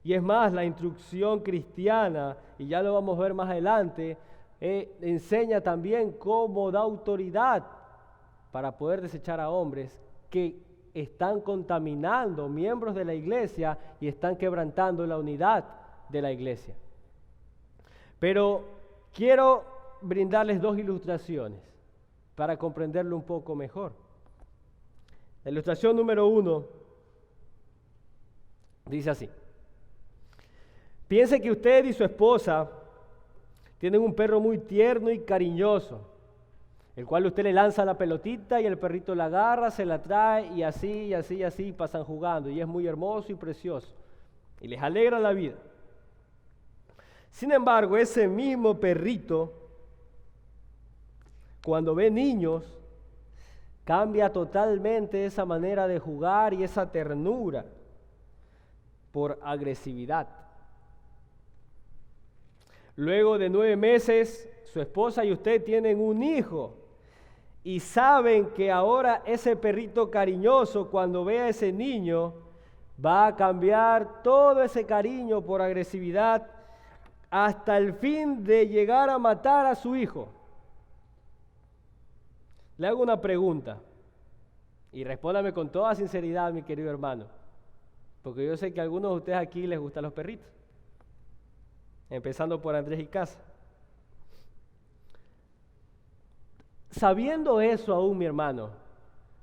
Y es más, la instrucción cristiana, y ya lo vamos a ver más adelante, enseña también cómo da autoridad para poder desechar a hombres que están contaminando miembros de la iglesia y están quebrantando la unidad de la iglesia. Pero quiero brindarles dos ilustraciones para comprenderlo un poco mejor. La ilustración número 1 dice así. Piense que usted y su esposa tienen un perro muy tierno y cariñoso, el cual usted le lanza la pelotita y el perrito la agarra, se la trae y así pasan jugando y es muy hermoso y precioso y les alegra la vida. Sin embargo, ese mismo perrito, cuando ve niños, cambia totalmente esa manera de jugar y esa ternura por agresividad. Luego de 9 meses, su esposa y usted tienen un hijo y saben que ahora ese perrito cariñoso, cuando ve a ese niño, va a cambiar todo ese cariño por agresividad hasta el fin de llegar a matar a su hijo. Le hago una pregunta y respóndame con toda sinceridad, mi querido hermano, porque yo sé que a algunos de ustedes aquí les gustan los perritos, empezando por Andrés y Casa. Sabiendo eso aún, mi hermano,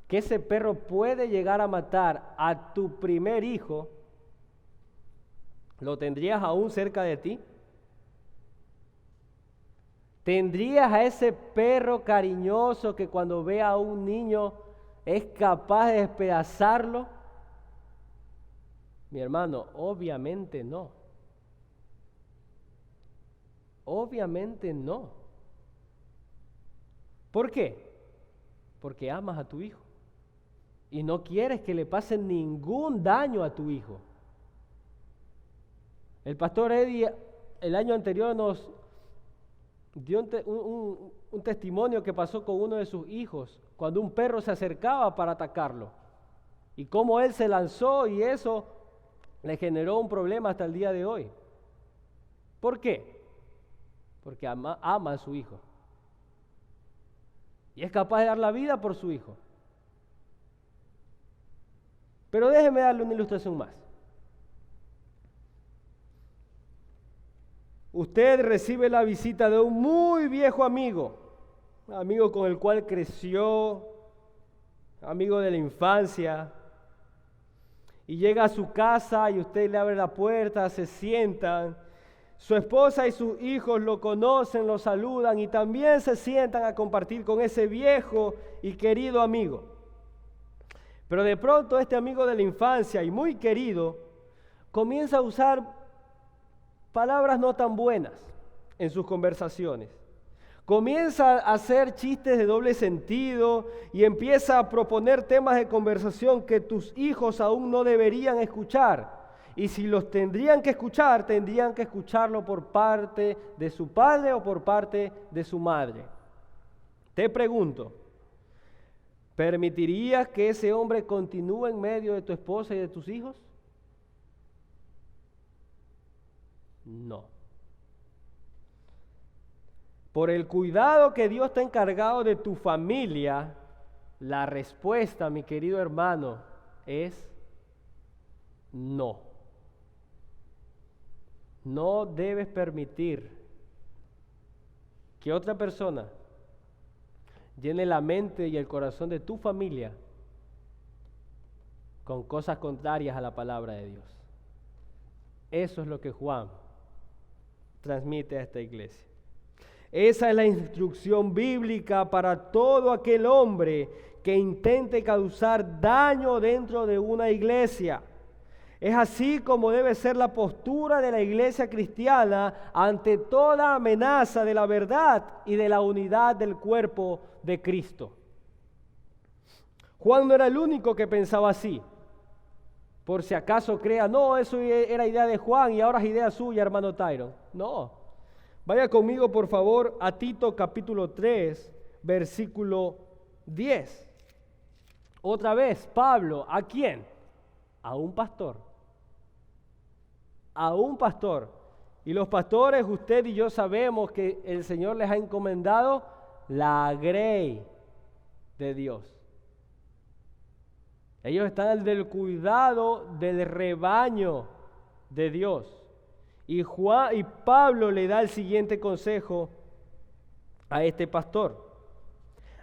que ese perro puede llegar a matar a tu primer hijo, ¿lo tendrías aún cerca de ti? ¿Tendrías a ese perro cariñoso que cuando ve a un niño es capaz de despedazarlo? Mi hermano, obviamente no. Obviamente no. ¿Por qué? Porque amas a tu hijo y no quieres que le pase ningún daño a tu hijo. El pastor Eddie el año anterior nos dio un testimonio que pasó con uno de sus hijos cuando un perro se acercaba para atacarlo y cómo él se lanzó y eso le generó un problema hasta el día de hoy. ¿Por qué? Porque ama a su hijo. Y es capaz de dar la vida por su hijo. Pero déjeme darle una ilustración más. Usted recibe la visita de un muy viejo amigo, un amigo con el cual creció, amigo de la infancia, y llega a su casa y usted le abre la puerta, se sientan, su esposa y sus hijos lo conocen, lo saludan y también se sientan a compartir con ese viejo y querido amigo. Pero de pronto este amigo de la infancia y muy querido comienza a usar palabras no tan buenas en sus conversaciones. Comienza a hacer chistes de doble sentido y empieza a proponer temas de conversación que tus hijos aún no deberían escuchar. Y si los tendrían que escucharlo por parte de su padre o por parte de su madre. Te pregunto, ¿permitirías que ese hombre continúe en medio de tu esposa y de tus hijos? No. Por el cuidado que Dios te ha encargado de tu familia, la respuesta, mi querido hermano, es no. No debes permitir que otra persona llene la mente y el corazón de tu familia con cosas contrarias a la palabra de Dios. Eso es lo que Juan transmite a esta iglesia. Esa es la instrucción bíblica para todo aquel hombre que intente causar daño dentro de una iglesia. Es así como debe ser la postura de la iglesia cristiana ante toda amenaza de la verdad y de la unidad del cuerpo de Cristo. Juan no era el único que pensaba así. Por si acaso crea, no, eso era idea de Juan y ahora es idea suya, hermano Tyron. No. Vaya conmigo, por favor, a Tito capítulo 3, versículo 10. Otra vez, Pablo, ¿a quién? A un pastor. A un pastor. Y los pastores, usted y yo sabemos que el Señor les ha encomendado la grey de Dios. Ellos están del cuidado del rebaño de Dios. Y Pablo le da el siguiente consejo a este pastor.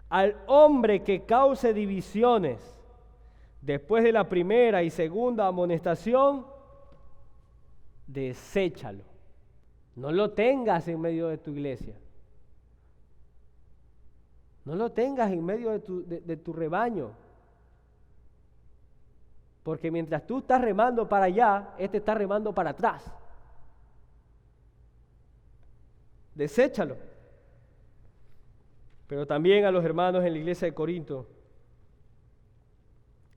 Al hombre que cause divisiones después de la primera y segunda amonestación, deséchalo. No lo tengas en medio de tu iglesia. No lo tengas en medio de tu rebaño. Porque mientras tú estás remando para allá, este está remando para atrás. Deséchalo. Pero también a los hermanos en la iglesia de Corinto,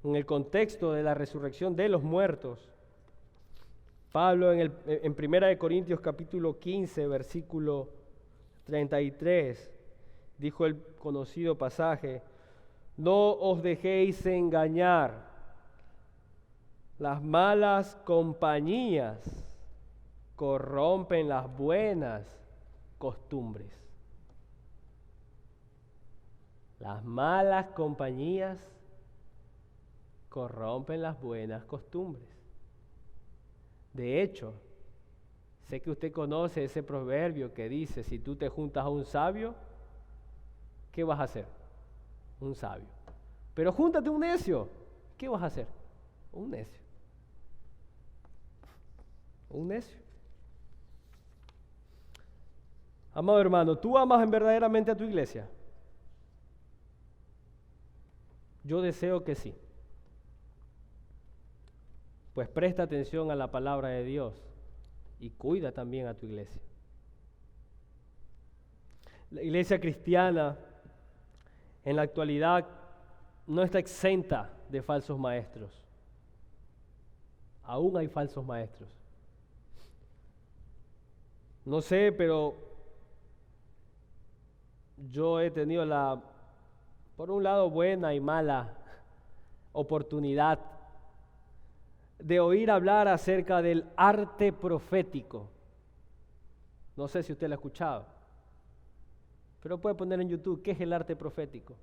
en el contexto de la resurrección de los muertos, Pablo en 1 Corintios capítulo 15, versículo 33, dijo el conocido pasaje: no os dejéis engañar. Las malas compañías corrompen las buenas costumbres. Las malas compañías corrompen las buenas costumbres. De hecho, sé que usted conoce ese proverbio que dice, si tú te juntas a un sabio, ¿qué vas a hacer? Un sabio. Pero júntate a un necio, ¿qué vas a hacer? Un necio. Un necio. Amado hermano, ¿tú amas verdaderamente a tu iglesia? Yo deseo que sí. Pues presta atención a la palabra de Dios y cuida también a tu iglesia. La iglesia cristiana en la actualidad no está exenta de falsos maestros. Aún hay falsos maestros. No sé, pero yo he tenido por un lado, buena y mala oportunidad de oír hablar acerca del arte profético. No sé si usted lo ha escuchado, pero puede poner en YouTube qué es el arte profético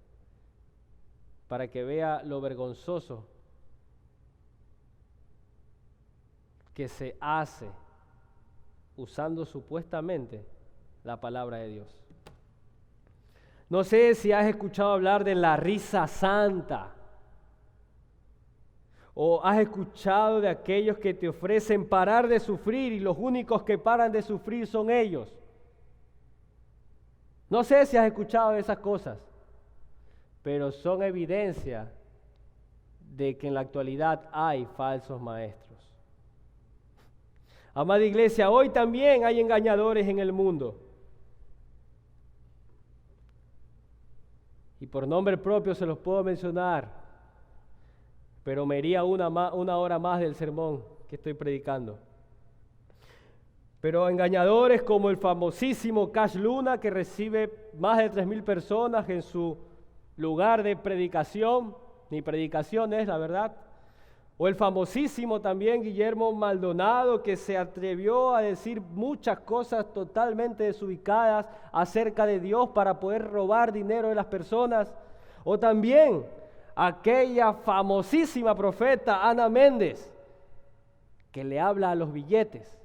para que vea lo vergonzoso que se hace usando supuestamente la palabra de Dios. No sé si has escuchado hablar de la risa santa, o has escuchado de aquellos que te ofrecen parar de sufrir y los únicos que paran de sufrir son ellos. No sé si has escuchado de esas cosas, pero son evidencia de que en la actualidad hay falsos maestros. Amada iglesia, hoy también hay engañadores en el mundo. Y por nombre propio se los puedo mencionar, pero me iría una hora más del sermón que estoy predicando. Pero engañadores como el famosísimo Cash Luna, que recibe más de 3,000 personas en su lugar de predicación, ni predicación es la verdad. O el famosísimo también Guillermo Maldonado, que se atrevió a decir muchas cosas totalmente desubicadas acerca de Dios para poder robar dinero de las personas. O también aquella famosísima profeta Ana Méndez, que le habla a los billetes.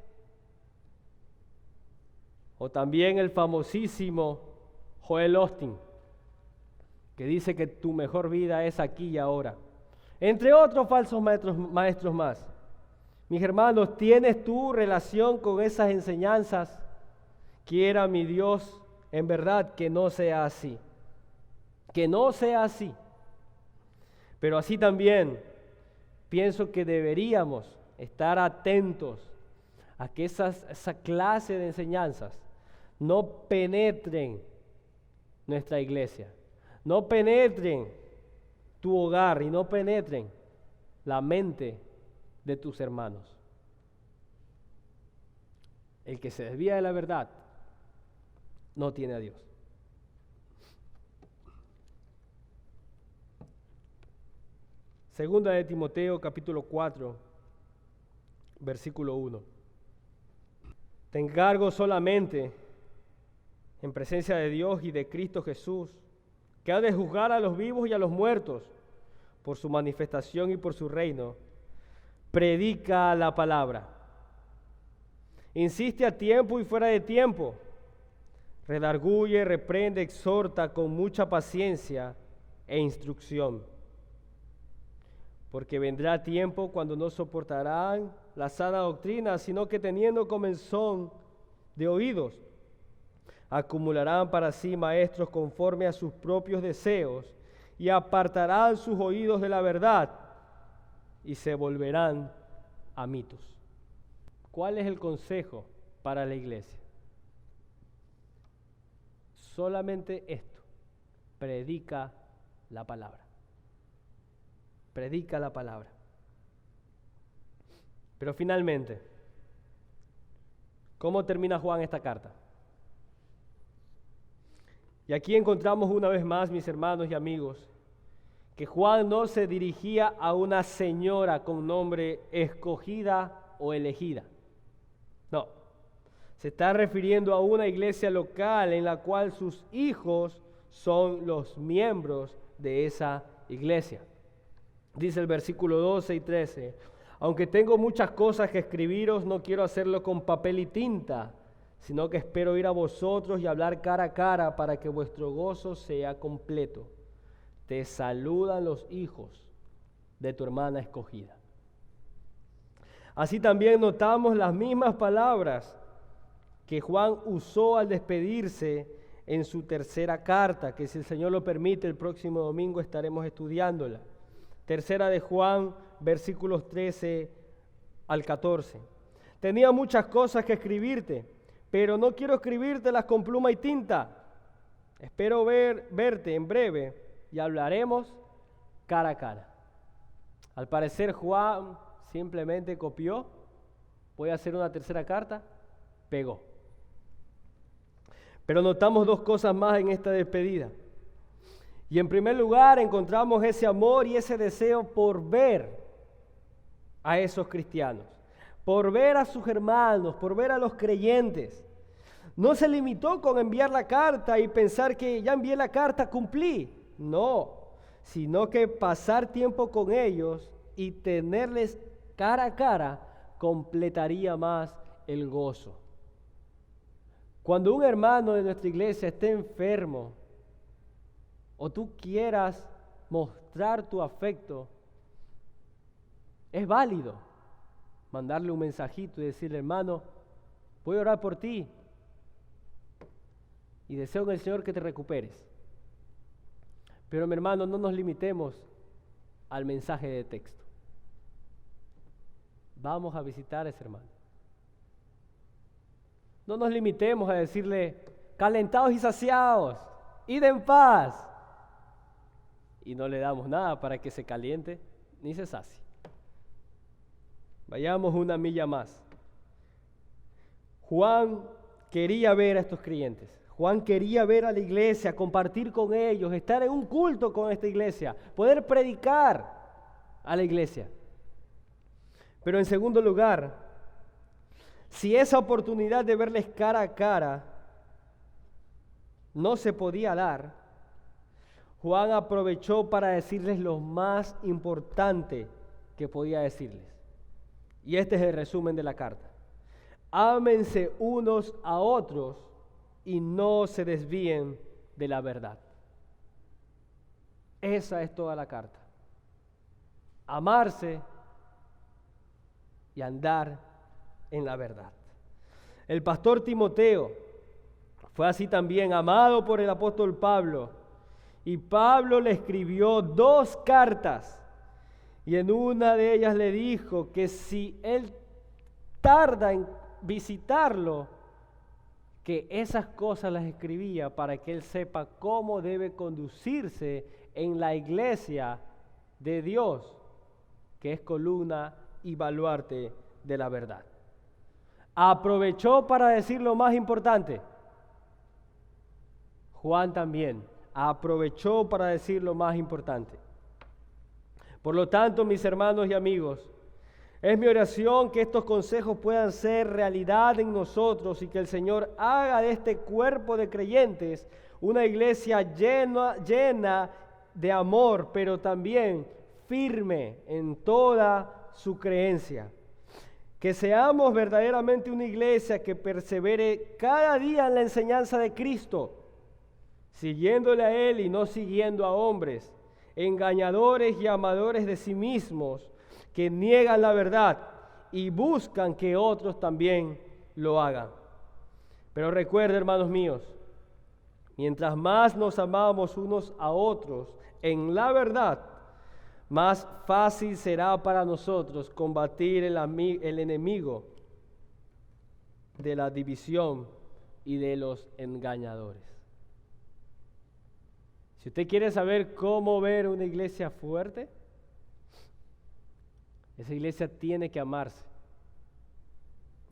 O también el famosísimo Joel Osteen, que dice que tu mejor vida es aquí y ahora. Entre otros falsos maestros más. Mis hermanos, ¿tienes tu relación con esas enseñanzas? Quiera mi Dios, en verdad, que no sea así. Que no sea así. Pero así también pienso que deberíamos estar atentos a que esa clase de enseñanzas no penetren nuestra iglesia, no penetren tu hogar y no penetren la mente de tus hermanos. El que se desvía de la verdad no tiene a Dios. Segunda de Timoteo, capítulo 4, versículo 1. Te encargo solamente, en presencia de Dios y de Cristo Jesús, que ha de juzgar a los vivos y a los muertos por su manifestación y por su reino, predica la palabra. Insiste a tiempo y fuera de tiempo. Redarguye, reprende, exhorta con mucha paciencia e instrucción. Porque vendrá tiempo cuando no soportarán la sana doctrina, sino que teniendo comezón de oídos, acumularán para sí maestros conforme a sus propios deseos y apartarán sus oídos de la verdad y se volverán a mitos. ¿Cuál es el consejo para la iglesia? Solamente esto: predica la palabra. Predica la palabra. Pero finalmente, ¿cómo termina Juan esta carta? Y aquí encontramos una vez más, mis hermanos y amigos, que Juan no se dirigía a una señora con nombre escogida o elegida. No, se está refiriendo a una iglesia local en la cual sus hijos son los miembros de esa iglesia. Dice el versículo 12 y 13, aunque tengo muchas cosas que escribiros, no quiero hacerlo con papel y tinta, sino que espero ir a vosotros y hablar cara a cara para que vuestro gozo sea completo. Te saludan los hijos de tu hermana escogida. Así también notamos las mismas palabras que Juan usó al despedirse en su tercera carta, que si el Señor lo permite, el próximo domingo estaremos estudiándola. Tercera de Juan, versículos 13 al 14. Tenía muchas cosas que escribirte, pero no quiero escribírtelas con pluma y tinta. Espero verte en breve y hablaremos cara a cara. Al parecer Juan simplemente copió, voy a hacer una tercera carta, pegó. Pero notamos dos cosas más en esta despedida. Y en primer lugar encontramos ese amor y ese deseo por ver a esos cristianos, por ver a sus hermanos, por ver a los creyentes. No se limitó con enviar la carta y pensar que ya envié la carta, cumplí. No, sino que pasar tiempo con ellos y tenerles cara a cara completaría más el gozo. Cuando un hermano de nuestra iglesia esté enfermo o tú quieras mostrar tu afecto, es válido mandarle un mensajito y decirle: hermano, voy a orar por ti y deseo en el Señor que te recuperes. Pero mi hermano, no nos limitemos al mensaje de texto. Vamos a visitar a ese hermano. No nos limitemos a decirle: calentados y saciados, id en paz. Y no le damos nada para que se caliente ni se sacie. Vayamos una milla más. Juan quería ver a estos creyentes. Juan quería ver a la iglesia, compartir con ellos, estar en un culto con esta iglesia, poder predicar a la iglesia. Pero en segundo lugar, si esa oportunidad de verles cara a cara no se podía dar, Juan aprovechó para decirles lo más importante que podía decirles. Y este es el resumen de la carta. Ámense unos a otros y no se desvíen de la verdad. Esa es toda la carta. Amarse y andar en la verdad. El pastor Timoteo fue así también, amado por el apóstol Pablo. Y Pablo le escribió 2 cartas. Y en una de ellas le dijo que si él tarda en visitarlo, que esas cosas las escribía para que él sepa cómo debe conducirse en la iglesia de Dios, que es columna y baluarte de la verdad. Aprovechó para decir lo más importante. Juan también aprovechó para decir lo más importante. Por lo tanto, mis hermanos y amigos, es mi oración que estos consejos puedan ser realidad en nosotros y que el Señor haga de este cuerpo de creyentes una iglesia llena de amor, pero también firme en toda su creencia. Que seamos verdaderamente una iglesia que persevere cada día en la enseñanza de Cristo, siguiéndole a Él y no siguiendo a hombres, engañadores y amadores de sí mismos, que niegan la verdad y buscan que otros también lo hagan. Pero recuerden, hermanos míos, mientras más nos amamos unos a otros en la verdad, más fácil será para nosotros combatir el enemigo de la división y de los engañadores. Si usted quiere saber cómo ver una iglesia fuerte, esa iglesia tiene que amarse.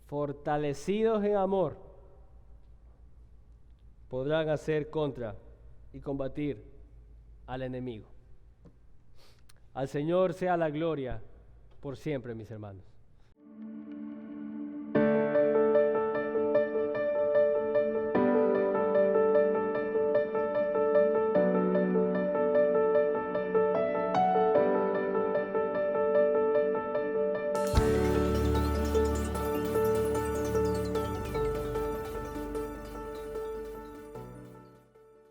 Fortalecidos en amor, podrán hacer contra y combatir al enemigo. Al Señor sea la gloria por siempre, mis hermanos.